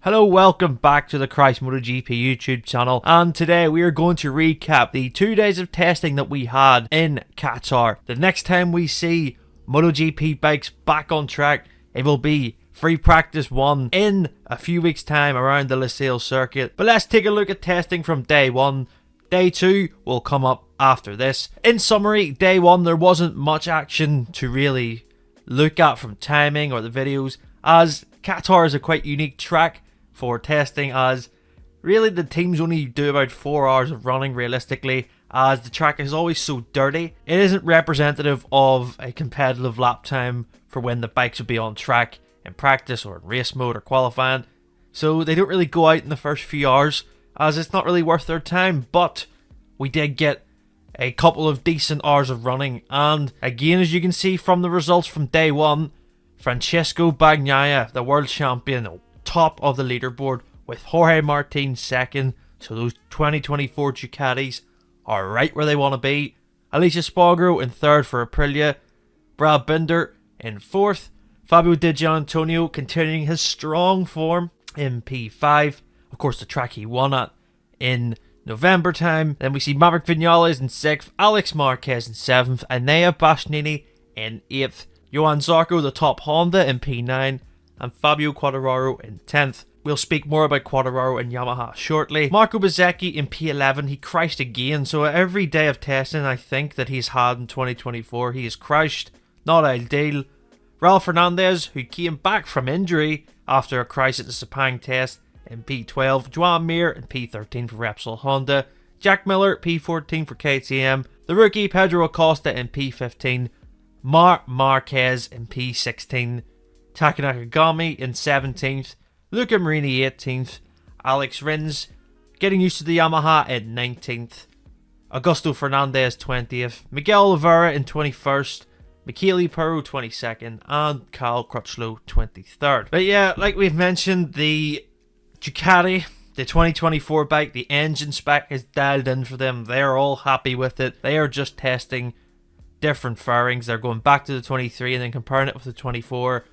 Hello, welcome back to the Christ MotoGP YouTube channel, and today we are going to recap the 2 days of testing that we had in Qatar. The next time we see MotoGP bikes back on track, it will be free practice 1 in a few weeks time around the Losail circuit. But let's take a look at testing from day 1. Day 2 will come up after this. In summary, day 1 there wasn't much action to really look at from timing or the videos, as Qatar is a quite unique track for testing, as really the teams only do about 4 hours of running realistically, as the track is always so dirty. It isn't representative of a competitive lap time for when the bikes would be on track in practice or in race mode or qualifying, so they don't really go out in the first few hours as it's not really worth their time. But we did get a couple of decent hours of running, and again, as you can see from the results from day 1, Pecco Bagnaia, the world champion, top of the leaderboard with Jorge Martin second, so those 2024 Ducatis are right where they want to be. Aleix Espargaro in third for Aprilia, Brad Binder in fourth, Fabio di Giannantonio continuing his strong form in P5, of course the track he won at in November time. Then we see Maverick Vinales in 6th, Marc Marquez in 7th, Enea Bastianini in 8th, Johan Zarco the top Honda in P9, and Fabio Quartararo in 10th. We'll speak more about Quartararo and Yamaha shortly. Marco Bezzecchi in P11, he crashed again, so every day of testing I think that he's had in 2024, he has crashed. Not ideal. Raul Fernandez, who came back from injury after a crash at the Sepang test, in P12. Joan Mir in P13 for Repsol Honda. Jack Miller P14 for KTM. The rookie Pedro Acosta in P15. Marc Marquez in P16. Taka Nakagami in 17th. Luca Marini 18th. Alex Rins getting used to the Yamaha in 19th. Augusto Fernandez 20th. Miguel Oliveira in 21st. Michele Perro 22nd. And Kyle Crutchlow 23rd. But yeah, like we've mentioned, the Ducati, the 2024 bike, the engine spec is dialed in for them. They're all happy with it. They are just testing different fairings. They're going back to the 23 and then comparing it with the 24.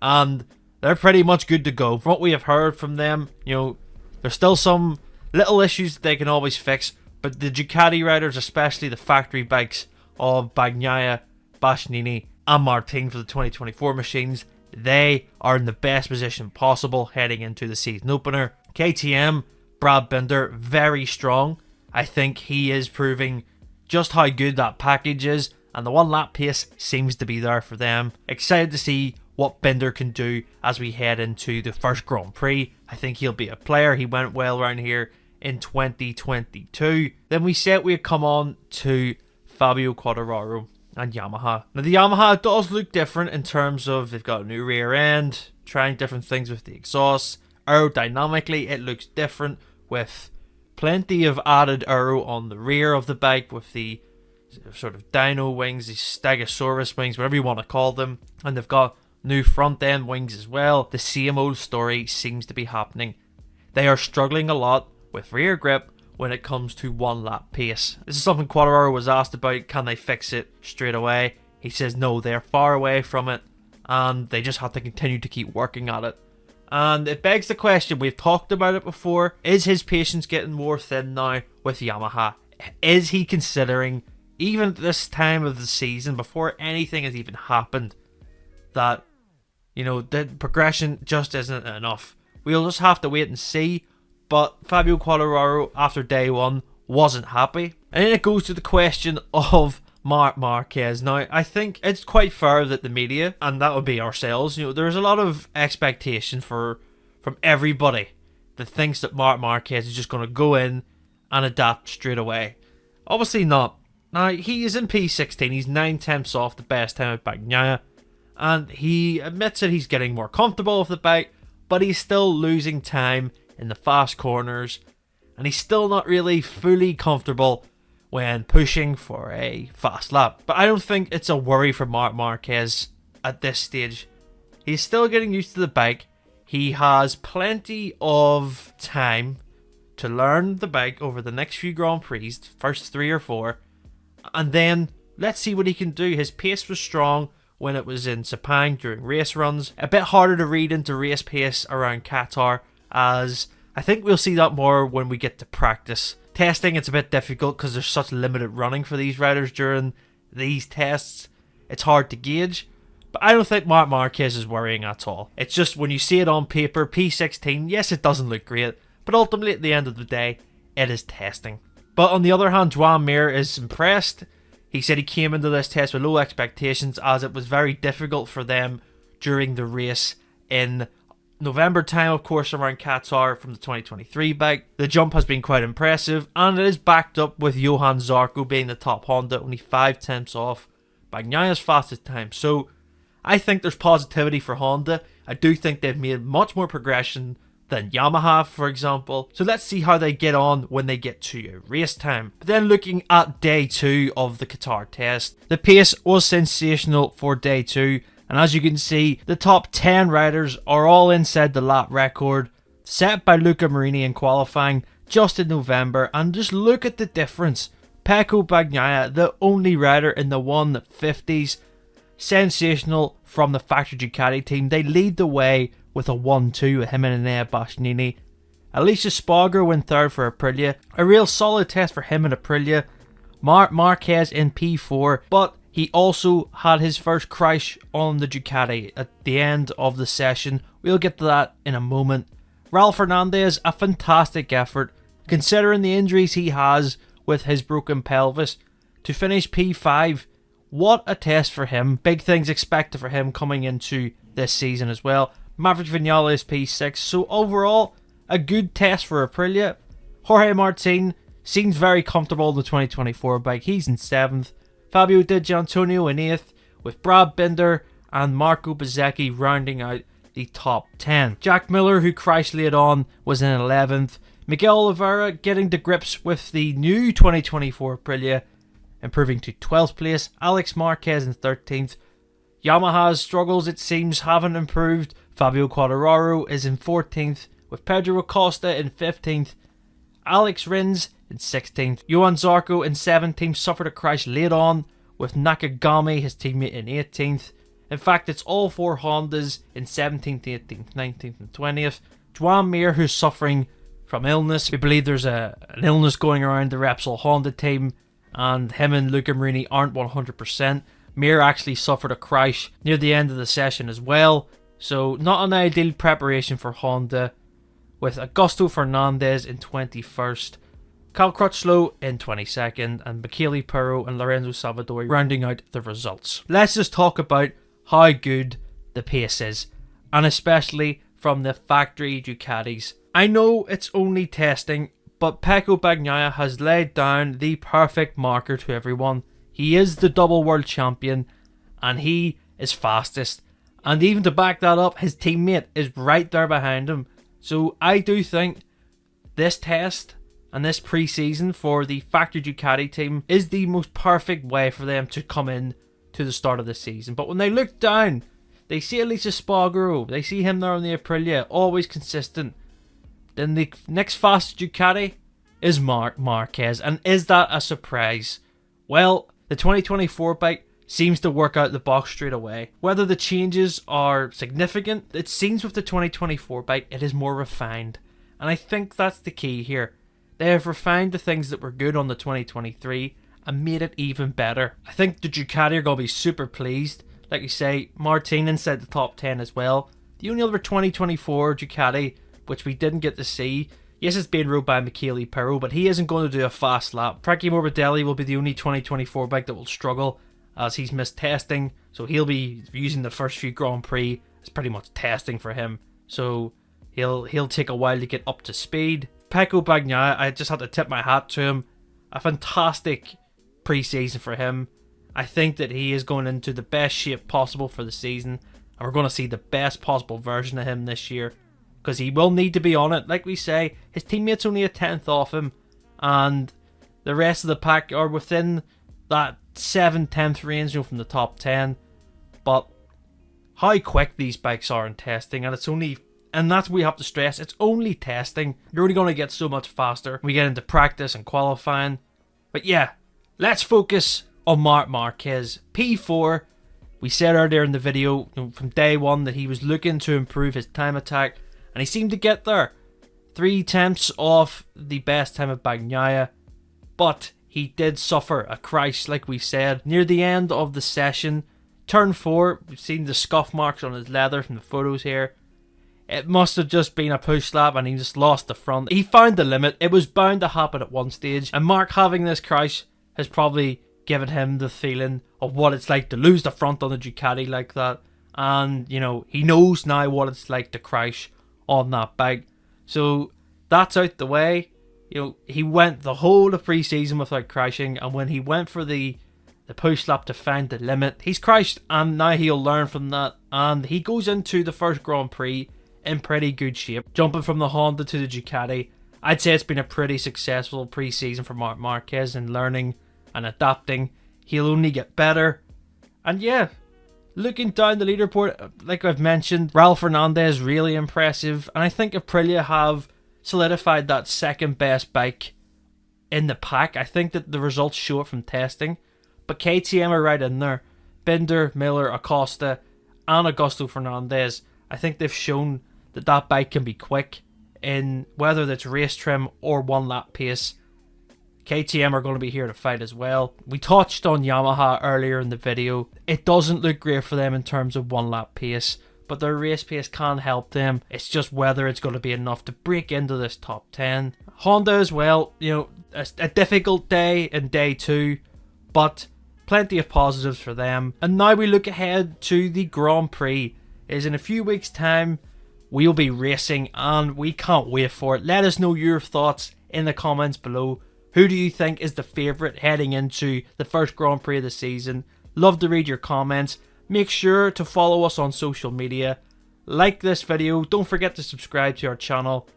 And they're pretty much good to go. From what we have heard from them, you know, there's still some little issues that they can always fix, but the Ducati riders, especially the factory bikes of Bagnaia, Bastianini and Martin for the 2024 machines, they are in the best position possible heading into the season opener. KTM, Brad Binder, very strong. I think he is proving just how good that package is, and the one lap pace seems to be there for them. Excited to see what Binder can do as we head into the first Grand Prix. I think he'll be a player. He went well around here in 2022. Then we said we'd come on to Fabio Quartararo and Yamaha. Now the Yamaha does look different in terms of they've got a new rear end, trying different things with the exhaust. Aerodynamically it looks different with plenty of added aero on the rear of the bike with the sort of dino wings, these Stegosaurus wings, whatever you want to call them, and they've got new front end wings as well. The same old story seems to be happening. They are struggling a lot with rear grip when it comes to one lap pace. This is something Quartararo was asked about, can they fix it straight away? He says no, they're far away from it and they just have to continue to keep working at it. And it begs the question, we've talked about it before, is his patience getting more thin now with Yamaha? Is he considering, even at this time of the season, before anything has even happened, that, you know, the progression just isn't enough? We'll just have to wait and see. But Fabio Quartararo, after day 1, wasn't happy. And then it goes to the question of Marc Marquez. Now, I think it's quite fair that the media, and that would be ourselves, you know, there's a lot of expectation from everybody that thinks that Marc Marquez is just going to go in and adapt straight away. Obviously not. Now, he is in P16. He's 9/10 off the best time at Bagnaia. And he admits that he's getting more comfortable with the bike, but he's still losing time in the fast corners, and he's still not really fully comfortable when pushing for a fast lap. But I don't think it's a worry for Marc Marquez at this stage. He's still getting used to the bike. He has plenty of time to learn the bike over the next few Grand Prix, first 3 or 4, and then let's see what he can do. His pace was strong when it was in Sepang during race runs. A bit harder to read into race pace around Qatar, as I think we'll see that more when we get to practice. Testing, it's a bit difficult because there's such limited running for these riders during these tests. It's hard to gauge, but I don't think Marc Marquez is worrying at all. It's just when you see it on paper, P16, yes, it doesn't look great, but ultimately at the end of the day, it is testing. But on the other hand, Joan Mir is impressed. He said he came into this test with low expectations as it was very difficult for them during the race in November time, of course, around Qatar from the 2023 bike. The jump has been quite impressive, and it is backed up with Johan Zarco being the top Honda, only 5 tenths off Bagnaia's fastest time. So I think there's positivity for Honda. I do think they've made much more progression than Yamaha, for example. So let's see how they get on when they get to race time. But then looking at day 2 of the Qatar test, the pace was sensational for day 2. And as you can see, the top 10 riders are all inside the lap record set by Luca Marini in qualifying just in November. And just look at the difference. Pecco Bagnaia, the only rider in the 150s, sensational from the factory Ducati team. They lead the way with a 1-2 with him and Enea Bastianini. Aleix Espargaro in third for Aprilia. A real solid test for him and Aprilia. Marc Marquez in P4, but he also had his first crash on the Ducati at the end of the session. We'll get to that in a moment. Raul Fernandez, a fantastic effort considering the injuries he has with his broken pelvis. To finish P5, what a test for him. Big things expected for him coming into this season as well. Maverick Vinales P6. So overall, a good test for Aprilia. Jorge Martin seems very comfortable in the 2024 bike. He's in 7th. Fabio di Giannantonio in 8th, with Brad Binder and Marco Bezzecchi rounding out the top 10. Jack Miller, who crashed late on, was in 11th. Miguel Oliveira getting to grips with the new 2024 Aprilia, improving to 12th place. Alex Marquez in 13th. Yamaha's struggles, it seems, haven't improved. Fabio Quartararo is in 14th, with Pedro Acosta in 15th. Alex Rins in 16th. Johan Zarco in 17th suffered a crash late on, with Nakagami, his teammate, in 18th. In fact, it's all 4 Hondas in 17th, 18th, 19th and 20th. Joan Mir, who's suffering from illness. We believe there's an illness going around the Repsol Honda team, and him and Luca Marini aren't 100%. Mir actually suffered a crash near the end of the session as well, so not an ideal preparation for Honda, with Augusto Fernandez in 21st, Cal Crutchlow in 22nd, and Michele Pirro and Lorenzo Savadori rounding out the results. Let's just talk about how good the pace is, and especially from the factory Ducatis. I know it's only testing, but Pecco Bagnaia has laid down the perfect marker to everyone. He is the double world champion, and he is fastest. And even to back that up, his teammate is right there behind him. So I do think this test and this pre-season for the factory Ducati team is the most perfect way for them to come in to the start of the season. But when they look down, they see Aleix Espargaro, they see him there on the Aprilia, always consistent. Then the next fastest Ducati is Marc Marquez. And is that a surprise? Well, the 2024 bike seems to work out the box straight away. Whether the changes are significant, it seems with the 2024 bike it is more refined. And I think that's the key here. They have refined the things that were good on the 2023 and made it even better. I think the Ducati are going to be super pleased. Like you say, Martin inside the top 10 as well. The only other 2024 Ducati which we didn't get to see, yes, it's being rode by Michele Pirro, but he isn't going to do a fast lap. Frankie Morbidelli will be the only 2024 bike that will struggle, as he's missed testing, so he'll be using the first few Grand Prix as pretty much testing for him. So he'll take a while to get up to speed. Pecco Bagnaia, I just had to tip my hat to him. A fantastic pre-season for him. I think that he is going into the best shape possible for the season, and we're going to see the best possible version of him this year, because he will need to be on it. Like we say, his teammates only a 10th off him, and the rest of the pack are within that 7-10th range, from the top 10. But how quick these bikes are in testing, and it's only, and that's what we have to stress, it's only testing. You're only going to get so much faster when we get into practice and qualifying. But yeah, let's focus on Marc Marquez. P4, we said earlier in the video from day one that he was looking to improve his time attack, and he seemed to get there. 3/10 off the best time of Bagnaia, but he did suffer a crash, like we said, near the end of the session. Turn 4, we've seen the scuff marks on his leather from the photos here. It must have just been a push lap and he just lost the front. He found the limit. It was bound to happen at one stage, and Marc having this crash has probably given him the feeling of what it's like to lose the front on the Ducati like that. And, you know, he knows now what it's like to crash on that bike. So that's out the way. You know, he went the whole of pre-season without crashing, and when he went for the push lap to find the limit, he's crashed, and now he'll learn from that, and he goes into the first Grand Prix in pretty good shape. Jumping from the Honda to the Ducati, I'd say it's been a pretty successful pre-season for Marc Marquez in learning and adapting. He'll only get better, and yeah, looking down the leaderboard, like I've mentioned, Raul Fernandez really impressive, and I think Aprilia have solidified that second best bike in the pack. I think that the results show it from testing, but KTM are right in there. Binder, Miller, Acosta and Augusto Fernandez, I think they've shown that that bike can be quick in whether it's race trim or one lap pace. KTM are going to be here to fight as well. We touched on Yamaha earlier in the video. It doesn't look great for them in terms of one lap pace, but their race pace can help them. It's just whether it's going to be enough to break into this top 10. Honda as well, you know, a difficult day in day 2, but plenty of positives for them. And now we look ahead to the Grand Prix. Is in a few weeks' time, we'll be racing, and we can't wait for it. Let us know your thoughts in the comments below. Who do you think is the favourite heading into the first Grand Prix of the season? Love to read your comments. Make sure to follow us on social media. Like this video. Don't forget to subscribe to our channel.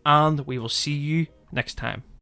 And we will see you next time.